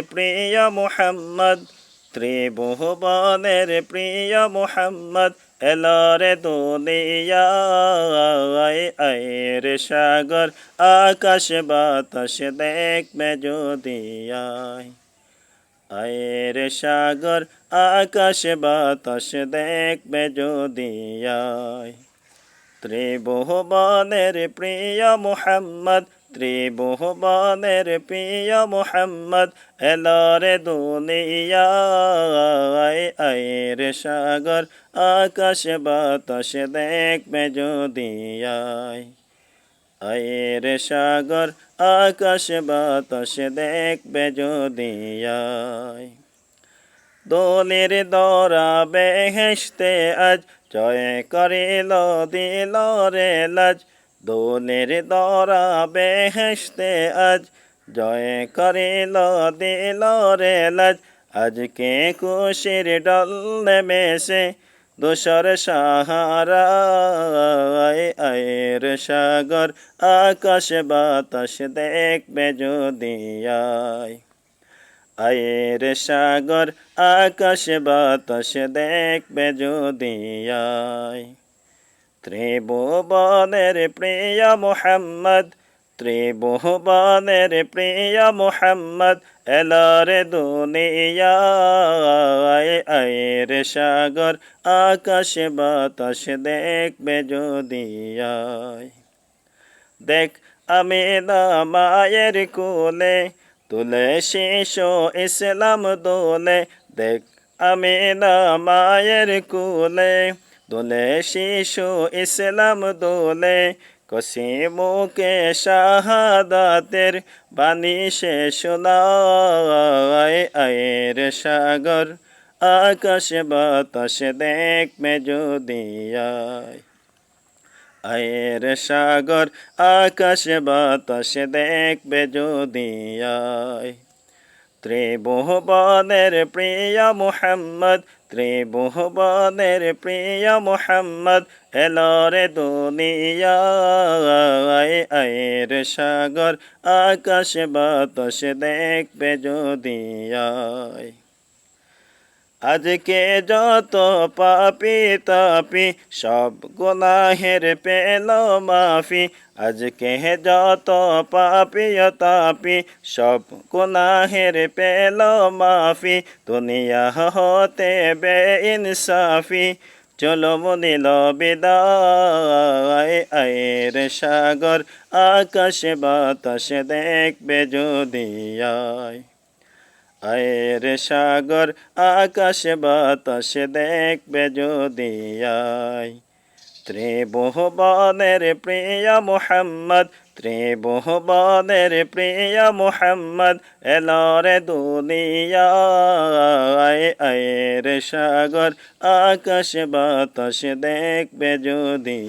প্রিয় মুহাম্মদ ত্রিভুবনের প্রিয় মুহাম্মদ এলরে দুনিয়ায় আয়ের সাগর আকাশ বাতাস দেখবে যদি আয়ের সাগর আকাশ বাতাস দেখবে যদি ত্রিভুবনের প্রিয় মুহাম্মদ ত্রিভুবনের প্রিয় মুহাম্মদ এলরে দুনিয়ায় আয়ের সাগর আকাশ বাতাস দেখবে যদি আয়ের সাগর আকাশ বাতাস দেখবে যদি দোলের দরা বেহেশতে আজ জয় করিল দিল রে লাজ দোলের দরা বেহেশতে আজ জয় করিল দিল রে লাজ আজকে খুশির ডল নেমেছে দোসর সাহারা আয়ের সাগর আকাশ বাতাস দেখবে যদি আয়ের সাগর আকাশ বাতাস দেখবে যদি ত্রিভুবনের প্রিয় মুহাম্মদ ত্রিভুবনের প্রিয় মুহাম্মদ এলরে দুনিয়ায় আয়ের সাগর আকাশ বাতাস দেখবে যদি দেখ আমি না মায়ের কোলে তুলে শিশু ইসলাম দোলে দেখ আমি না মায়ের কোলে দোলে শিশু ইসলাম দোলে কসিমুকে শাহাদাতের বাণী সে শোনায় আয়ের সাগর আকাশ বাতাস দেখবে যদি আয়ের সাগর আকাশ বাতাস দেখবে যদি ত্রিভুবনের প্রিয় মুহাম্মদ ত্রিভুবনের প্রিয় মুহাম্মদ এলরে দুনিয়ায় আয়ের সাগর আকাশ বাতাস দেখবে যদি আজকে যত পাপি তাপি সব গুনাহের পেল মাফি আজকে যত পাপি তাপি সব গুনাহের পেল মাফি দুনিয়া হতে বে ইনসাফি চলো মনিল বিদায় আয়ের সাগর আকাশ বাতাস দেখবে যদি আয়ের সাগর আকাশ বাতাস দেখবে যদি ত্রিভুবনের প্রিয় মুহাম্মদ ত্রিভুবনের প্রিয় মুহাম্মদ এলরে দুনিয়ায় আয়ের সাগর আকাশ বাতাস দেখবে যদি